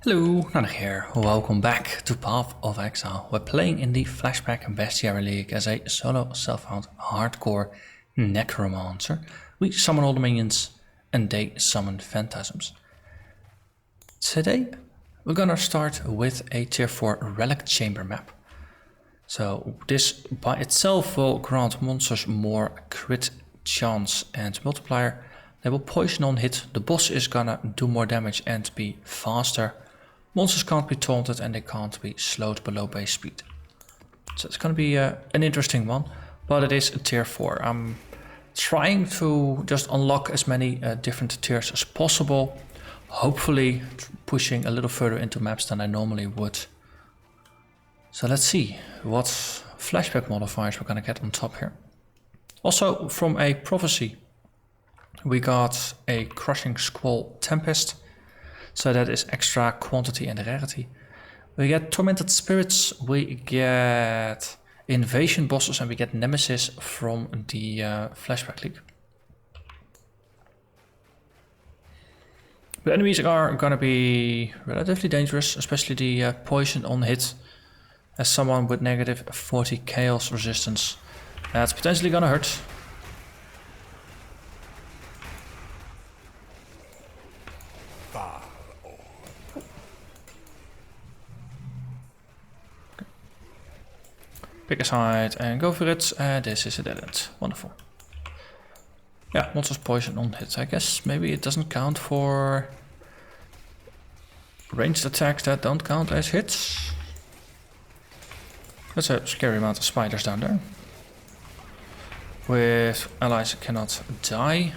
Hello, Narnach here. Welcome back to Path of Exile. We're playing in the Flashback Bestiary League as a solo self-found hardcore Necromancer. We summon all the minions and they summon phantasms. Today we're gonna start with a tier 4 Relic chamber map. So this by itself will grant monsters more crit chance and multiplier. They will poison on hit, the boss is gonna do more damage and be faster. Monsters can't be taunted and they can't be slowed below base speed. So it's gonna be an interesting one, but it is a tier 4. I'm trying to just unlock as many different tiers as possible. Hopefully pushing a little further into maps than I normally would. So let's see what flashback modifiers we're gonna get on top here. Also from a prophecy, we got a Crushing Squall Tempest. So that is extra quantity and rarity. We get Tormented Spirits, we get Invasion Bosses, and we get Nemesis from the Flashback League. The enemies are gonna be relatively dangerous, especially the poison on hit. As someone with negative 40 chaos resistance, that's potentially gonna hurt. Pick a side and go for it. This is a dead end. Wonderful. Yeah, monsters poison on hit. I guess maybe it doesn't count for ranged attacks that don't count as hits. That's a scary amount of spiders down there. With allies cannot die.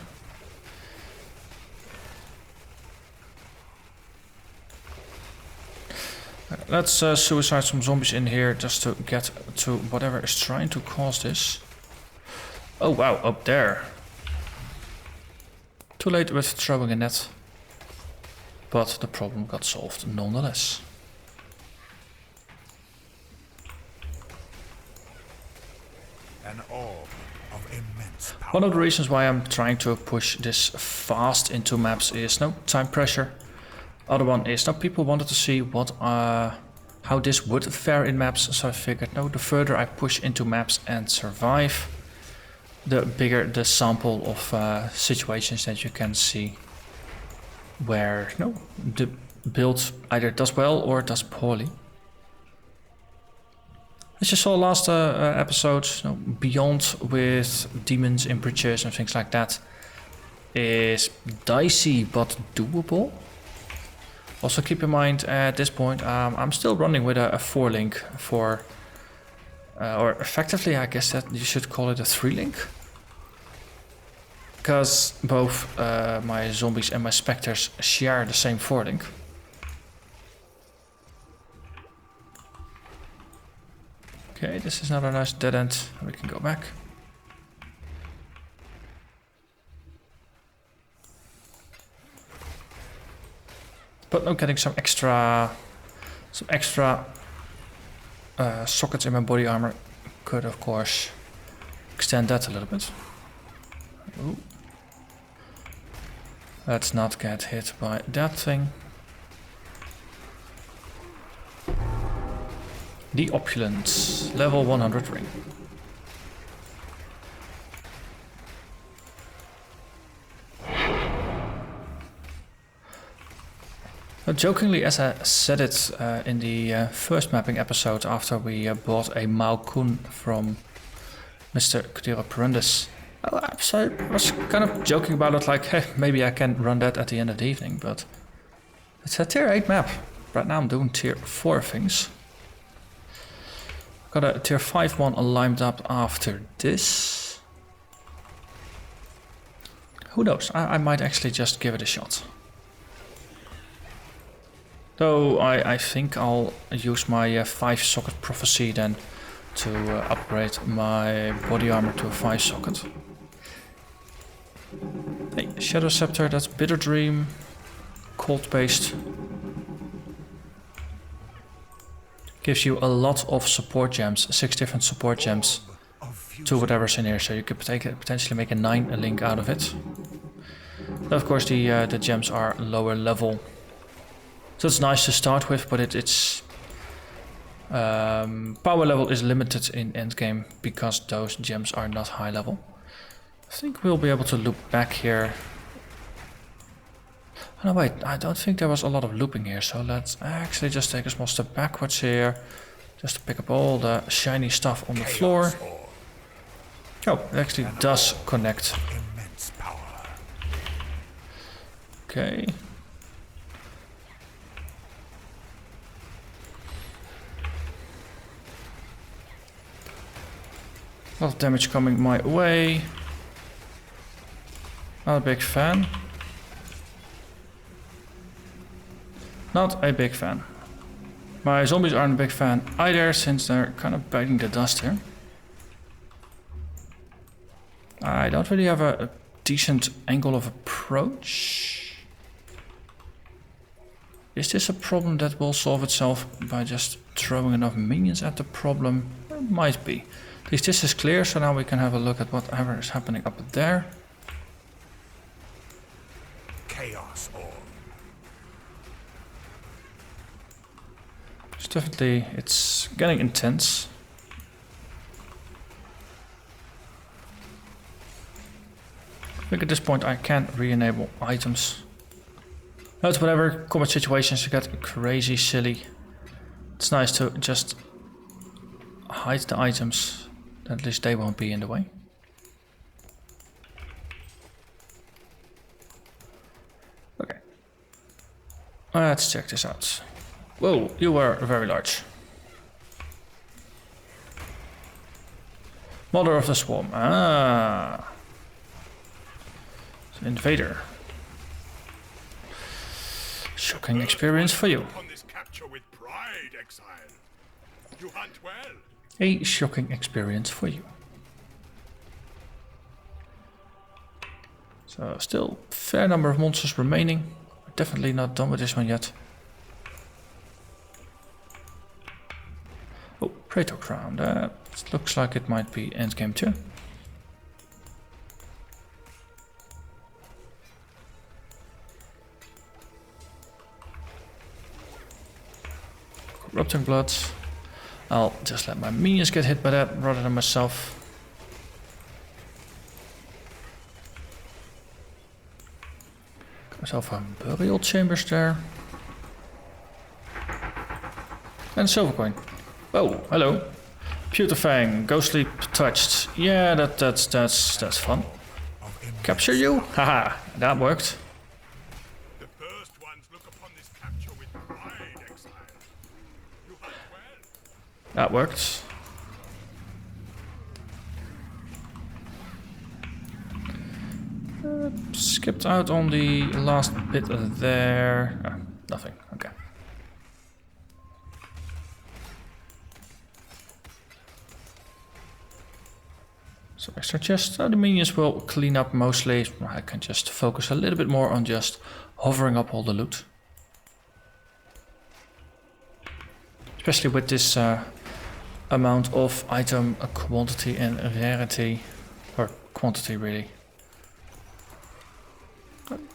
Let's suicide some zombies in here just to get to whatever is trying to cause this. Oh wow, up there. Too late with throwing a net. But the problem got solved nonetheless. An orb of immense power. One of the reasons why I'm trying to push this fast into maps is no time pressure. Other one is now people wanted to see what how this would fare in maps, so I figured no, the further I push into maps and survive, the bigger the sample of situations that you can see where the build either does well or does poorly. As you saw last episode, Beyond with demons in bridges and things like that is dicey but doable. Also keep in mind at this point I'm still running with a 4-link for, or effectively I guess that you should call it a 3-link. Because both my zombies and my specters share the same 4-link. Okay, this is not a nice dead end, we can go back. But I'm getting some extra sockets in my body armor could of course extend that a little bit. Ooh. Let's not get hit by that thing. The Opulent, level 100 ring. Jokingly, as I said it in the first mapping episode after we bought a Malkun from Mr. Kudiro Perundus, I was kind of joking about it like, hey, maybe I can run that at the end of the evening, but it's a tier 8 map. Right now I'm doing tier 4 things. Got a tier 5 one lined up after this. Who knows, I might actually just give it a shot. Though I think I'll use my 5-socket prophecy then to upgrade my body armor to a 5-socket. Hey, Shadow Scepter, that's Bitter Dream, cold based. Gives you a lot of support gems, 6 different support gems to whatever's in here, so you could potentially make a 9-link out of it. Of course the gems are lower level. So it's nice to start with, but its power level is limited in endgame because those gems are not high level. I think we'll be able to loop back here. Oh no, wait, I don't think there was a lot of looping here, so let's actually just take a small step backwards here. Just to pick up all the shiny stuff on the floor. Oh, it actually does connect. Immense power. Okay. A lot of damage coming my way. Not a big fan. Not a big fan. My zombies aren't a big fan either, since they're kind of biting the dust here. I don't really have a decent angle of approach. Is this a problem that will solve itself by just throwing enough minions at the problem? It might be. At least this is clear, so now we can have a look at whatever is happening up there. Chaos orb. It's definitely, it's getting intense. I think at this point I can't re-enable items. But whatever, combat situations get crazy silly. It's nice to just hide the items, at least they won't be in the way. Okay. Let's check this out. Whoa, you were very large. Mother of the Swarm. Ah. It's an invader. Shocking experience for you. On this capture with pride, Exile. You hunt well. A shocking experience for you. So still fair number of monsters remaining. We're definitely not done with this one yet. Oh, Praetor Crown. That looks like it might be endgame too. Corrupting Bloods. I'll just let my minions get hit by that rather than myself. Got myself a burial chambers there. And a silver coin. Oh, hello. Pewterfang, ghostly touched. Yeah, that's fun. Capture you? Haha, that worked. The first ones look upon this capture with pride, Exile. You hunt well. That worked. Skipped out on the last bit there. Ah, nothing. Okay. So extra chest. The minions will clean up mostly. I can just focus a little bit more on just hovering up all the loot. Especially with this amount of item quantity and rarity. Or quantity really.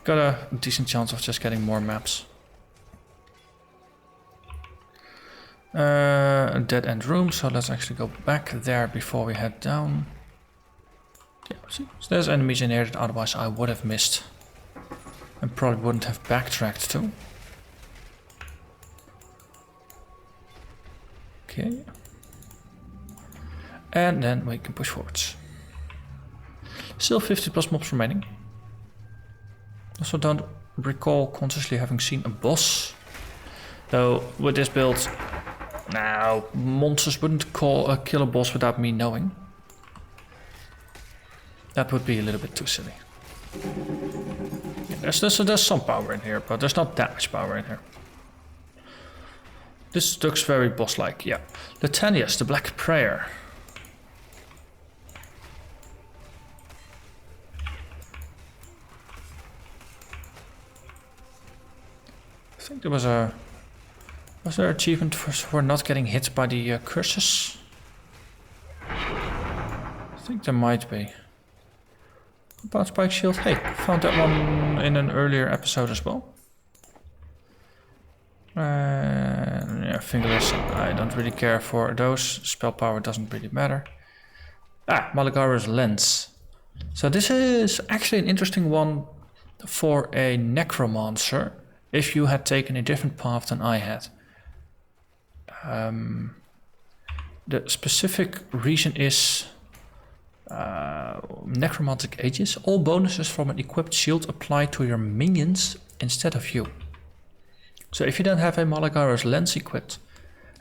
Got a decent chance of just getting more maps. A dead end room, so let's actually go back there before we head down. Yeah, see, so there's enemies in here that otherwise I would have missed. And probably wouldn't have backtracked to. Okay. And then we can push forwards. Still 50 plus mobs remaining. Also don't recall consciously having seen a boss. Though with this build, now monsters wouldn't kill a boss without me knowing. That would be a little bit too silly. Yeah, there's some power in here, but there's not that much power in here. This looks very boss-like, yeah. Letanius, the Black Prayer. I think there was a... Was there an achievement for not getting hit by the curses? I think there might be. About Spike Shield. Hey, found that one in an earlier episode as well. Yeah, Fingerless, I don't really care for those. Spell power doesn't really matter. Malagara's Lens. So this is actually an interesting one for a Necromancer, if you had taken a different path than I had. The specific reason is Necromantic Aegis. All bonuses from an equipped shield apply to your minions instead of you. So if you don't have a Malagara's Lens equipped,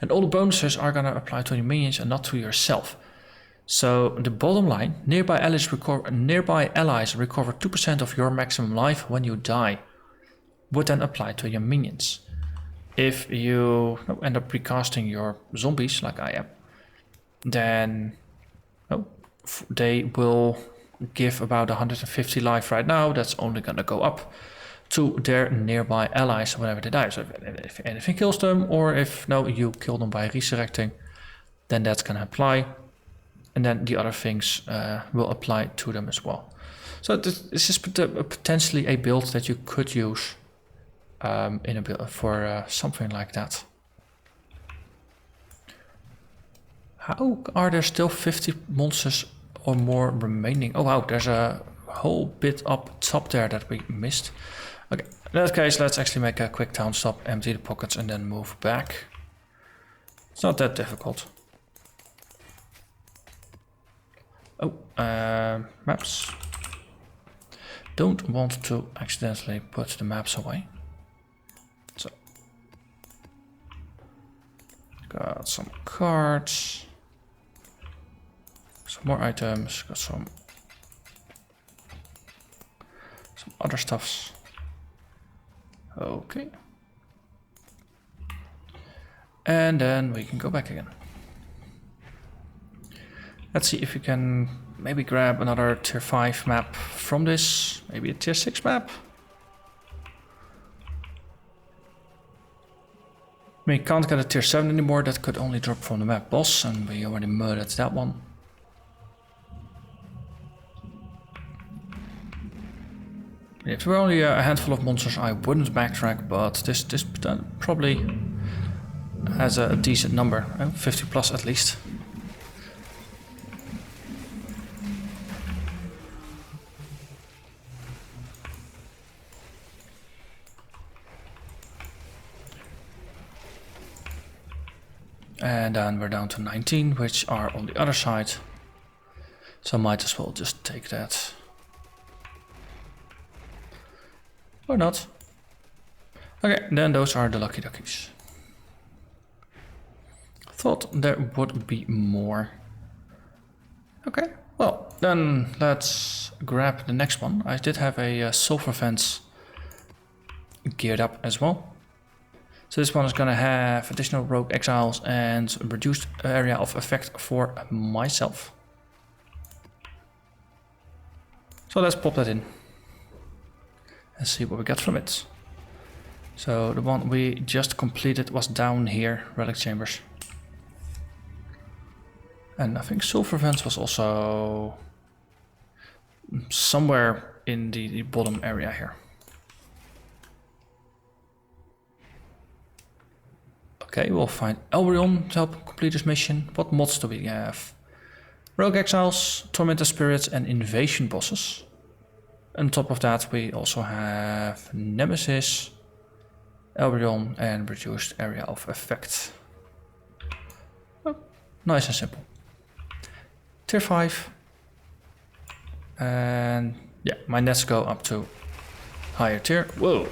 and all the bonuses are gonna apply to your minions and not to yourself. So the bottom line, nearby allies recover 2% of your maximum life when you die, would then apply to your minions. If you end up recasting your zombies, like I am, then they will give about 150 life right now. That's only gonna go up to their nearby allies whenever they die. So if anything kills them, or if you kill them by resurrecting, then that's gonna apply. And then the other things will apply to them as well. So this is potentially a build that you could use in a build for something like that. How are there still 50 monsters or more remaining? Oh wow, there's a whole bit up top there that we missed. Okay, in that case, let's actually make a quick town stop, empty the pockets, and then move back. It's not that difficult. Maps. Don't want to accidentally put the maps away. So, got some cards, some more items, got some other stuffs. Okay. And then we can go back again. Let's see if we can maybe grab another tier 5 map from this, maybe a tier 6 map. We can't get a tier 7 anymore, that could only drop from the map boss, and we already murdered that one. If there were only a handful of monsters, I wouldn't backtrack, but this probably has a decent number, 50 plus at least. And then we're down to 19, which are on the other side. So might as well just take that. Or not. Okay, then those are the lucky duckies. Thought there would be more. Okay, well, then let's grab the next one. I did have a Sulphur fence geared up as well. So this one is gonna have additional rogue exiles and reduced area of effect for myself. So let's pop that in and see what we get from it. So the one we just completed was down here, Relic Chambers. And I think Sulphur Vents was also somewhere in the bottom area here. Okay, we'll find Elbrion to help complete this mission. What mods do we have? Rogue Exiles, Tormentor Spirits, and Invasion bosses. On top of that, we also have Nemesis, Elbrion, and Reduced Area of Effect. Oh, nice and simple. Tier 5. And yeah, my nets go up to higher tier. Whoa!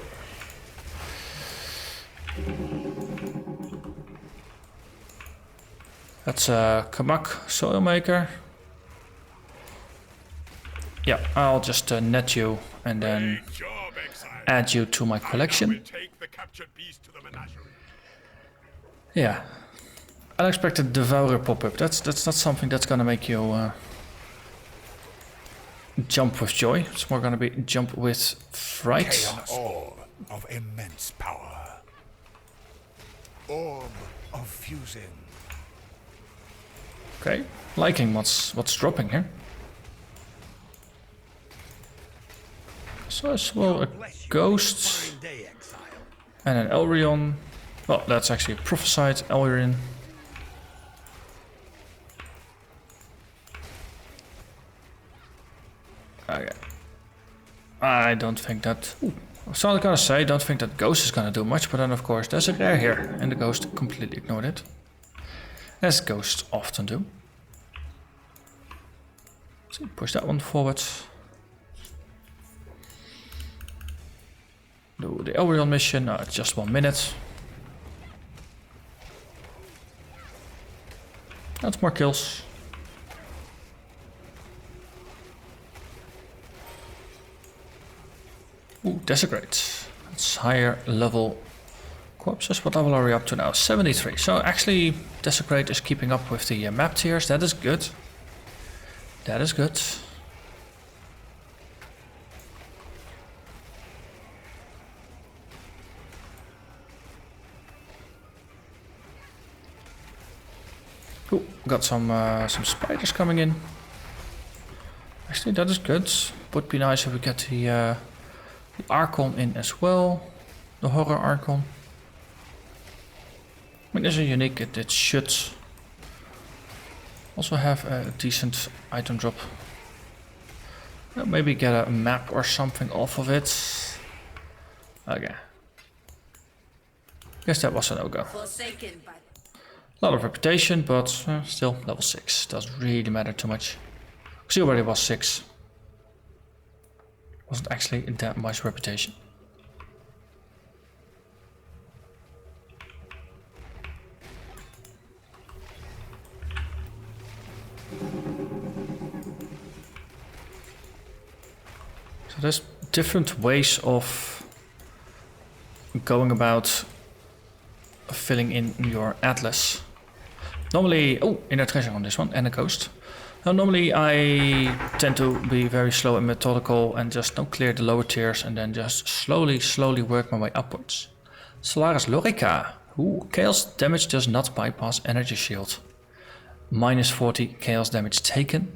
That's a Kamak Soilmaker. Yeah, I'll just net you and then add you to my collection. Yeah, unexpected Devourer pop-up. That's not something that's gonna make you jump with joy. It's more gonna be jump with fright. Chaos orb of immense power. Orb of fusing. Okay, liking what's dropping here. So as well a Ghost and an Elbrion. Well, that's actually prophesied Elrin. Okay. I don't think that... Ooh. So I was gonna say, I don't think that Ghost is gonna do much, but then of course there's a rare here, and the Ghost completely ignored it. As Ghosts often do. So push that one forward. Do the Elrion mission, it's just 1 minute. That's more kills. Ooh, Desecrate. That's higher level corpses. What level are we up to now? 73. So actually Desecrate is keeping up with the map tiers. That is good. That is good. Ooh, got some spiders coming in. Actually, that is good. Would be nice if we get the Archon in as well. The Horror Archon. I mean, there's a unique, it should also have a decent item drop. Maybe get a map or something off of it. Okay. Guess that was a no-go. A lot of reputation, but still level 6. Doesn't really matter too much. She already was 6. Wasn't actually that much reputation. So there's different ways of going about filling in your atlas. Normally, oh, inner treasure on this one and a ghost. Now, normally I tend to be very slow and methodical and just clear the lower tiers and then just slowly work my way upwards. Solaris Lorica. Ooh, chaos damage does not bypass energy shield. Minus 40 chaos damage taken.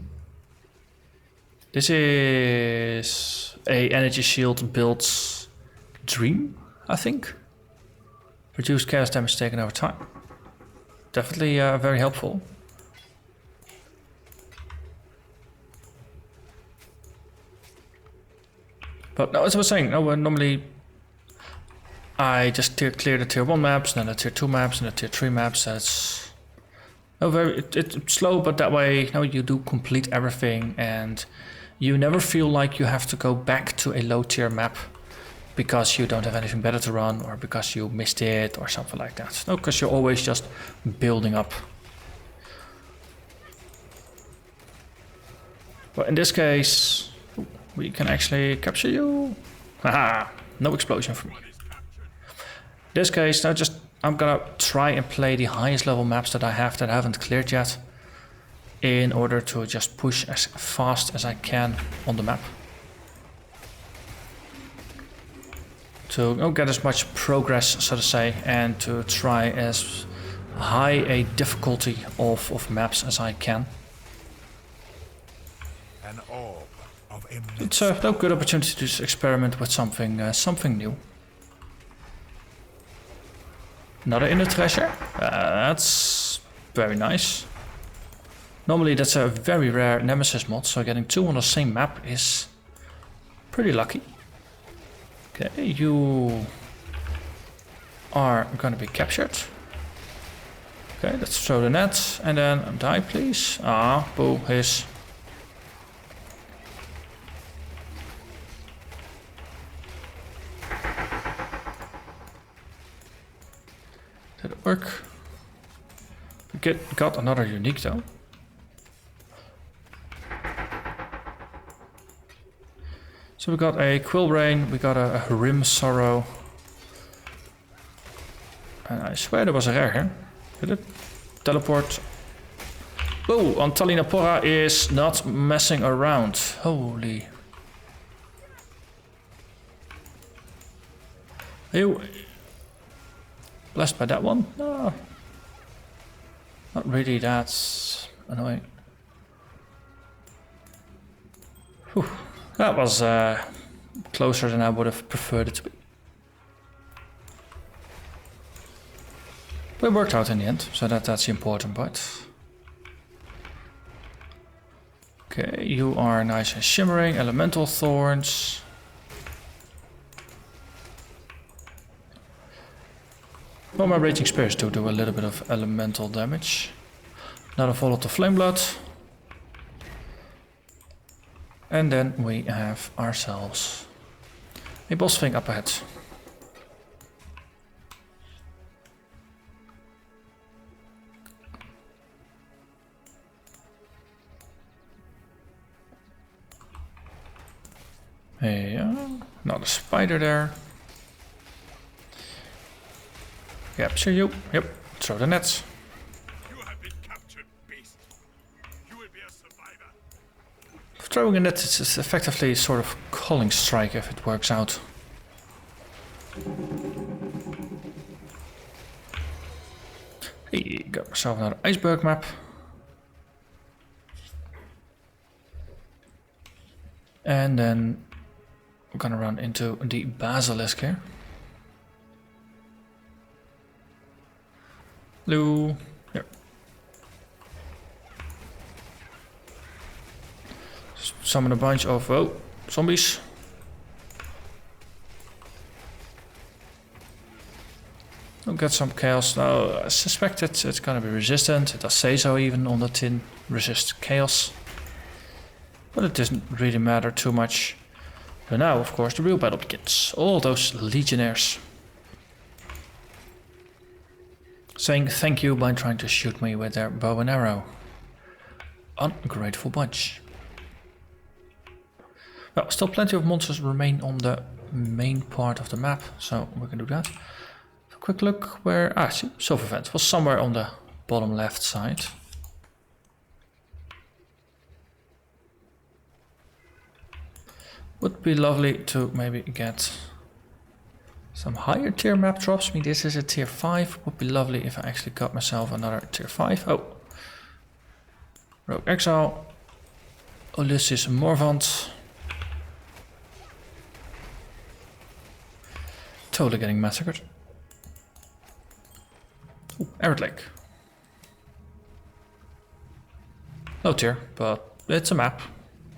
This is a energy shield build dream, I think. Reduce chaos damage taken over time. Definitely very helpful. But no, as I was saying, normally I just clear the tier 1 maps, then the tier 2 maps, and the tier 3 maps. That's it's slow, but that way you do complete everything, and you never feel like you have to go back to a low tier map because you don't have anything better to run, or because you missed it, or something like that. No, because you're always just building up. But in this case, we can actually capture you. Haha, no explosion for me. In this case, now I'm gonna try and play the highest level maps that I have that I haven't cleared yet, in order to just push as fast as I can on the map. To get as much progress, so to say, and to try as high a difficulty of maps as I can. An orb of It's a good opportunity to just experiment with something new. Another inner treasure. That's very nice. Normally that's a very rare Nemesis mod, so getting 2 on the same map is pretty lucky. Okay, you are gonna be captured. Okay, let's throw the net and then die, please. Ah, boo, his. Did it work? We got another unique though. So we got a Quillbrain, we got a Rim Sorrow. And I swear there was a rare here. Did it? Teleport. Oh, Antalinapora is not messing around. Holy. Are you blessed by that one? No. Not really, that's annoying. Whew. That was closer than I would have preferred it to be. But it worked out in the end, so that's the important part. Okay, you are nice and shimmering, elemental thorns. Well, my raging spears do a little bit of elemental damage. Another volley of flame blood. And then we have ourselves a boss thing up ahead. Yeah, another spider there. Yep, see you. Yep, throw the nets. You have been captured, beast. You will be a survivor. Throwing a net is effectively sort of calling strike if it works out. Hey, got myself another iceberg map. And then we're gonna run into the basilisk here. Hello. Here. Summon a bunch of zombies. We'll get some chaos. Now I suspect it's gonna be resistant. It does say so even on the tin. Resist chaos. But it doesn't really matter too much. But now, of course, the real battle begins. All those legionnaires saying thank you by trying to shoot me with their bow and arrow. Ungrateful bunch. Well, still plenty of monsters remain on the main part of the map, so we can do that. A quick look where... see, Sulphur Vent was somewhere on the bottom left side. Would be lovely to maybe get some higher tier map drops. I mean, this is a tier 5. Would be lovely if I actually got myself another tier 5. Oh. Rogue Exile. Ulysses Morvant. Totally getting massacred. Ooh, Arid Lake. Low tier, but it's a map.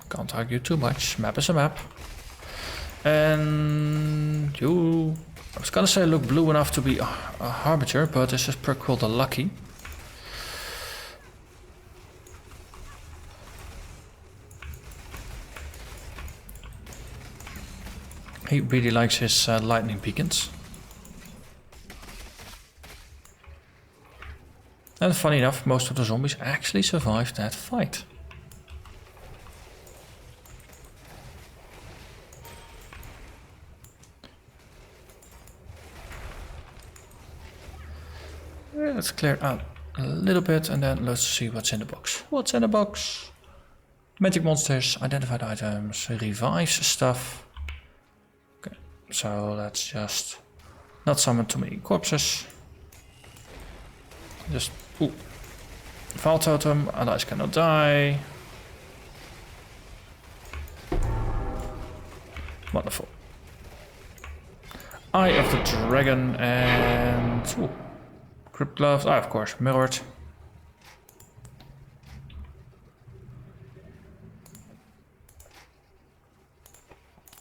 Can't argue too much. Map is a map. And you... I was gonna say look blue enough to be a Harbinger, but this is perk called a Lucky. He really likes his lightning beacons. And funny enough, most of the zombies actually survived that fight. Let's clear out a little bit and then let's see what's in the box. What's in the box? Magic monsters, identified items, revives stuff. Okay, so let's just not summon too many corpses. Just, Val Totem, allies cannot die. Wonderful. Eye of the Dragon and... Crypt Gloves, of course, mirrored.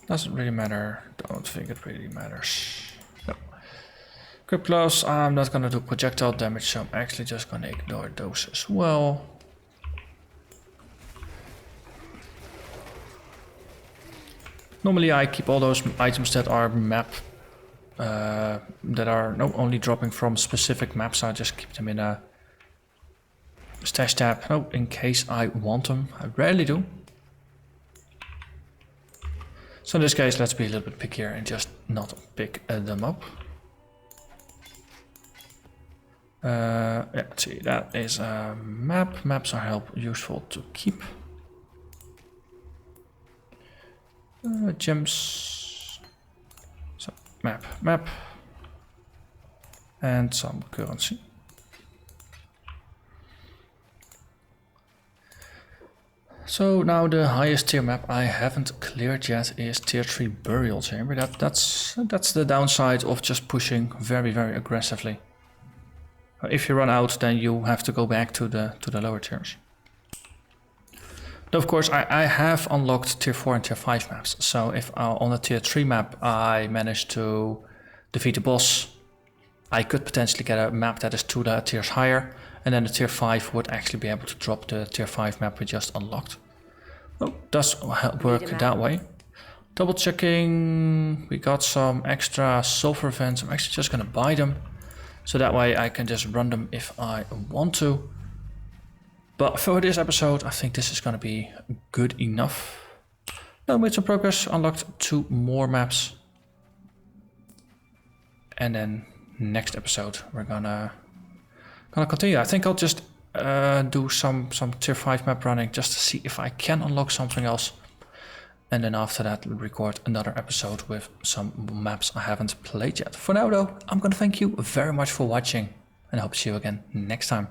Doesn't really matter, don't think it really matters. No. Crypt Gloves, I'm not gonna do projectile damage, so I'm actually just gonna ignore those as well. Normally I keep all those items that are map that are not only dropping from specific maps, I just keep them in a stash tab. In case I want them. I rarely do. So in this case, let's be a little bit pickier and just not pick them up. Yeah, let's see, that is a map. Maps are useful to keep. Gems. So map. And some currency. So now the highest tier map I haven't cleared yet is tier 3 Burial Chamber. That's the downside of just pushing very, very aggressively. If you run out, then you have to go back to the lower tiers. Though of course I have unlocked tier 4 and tier 5 maps. So if on the tier 3 map I manage to defeat the boss, I could potentially get a map that is 2 tiers higher, and then the tier 5 would actually be able to drop the tier 5 map we just unlocked. Oh, does work that way. Double checking, we got some extra sulphur vents. I'm actually just gonna buy them, so that way I can just run them if I want to. But for this episode, I think this is gonna be good enough. Now made some progress, unlocked 2 more maps. And then next episode we're gonna continue. I think I'll just do some tier 5 map running just to see if I can unlock something else. And then after that record another episode with some maps I haven't played yet. For now though, I'm gonna thank you very much for watching and I hope to see you again next time.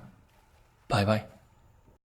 Bye bye.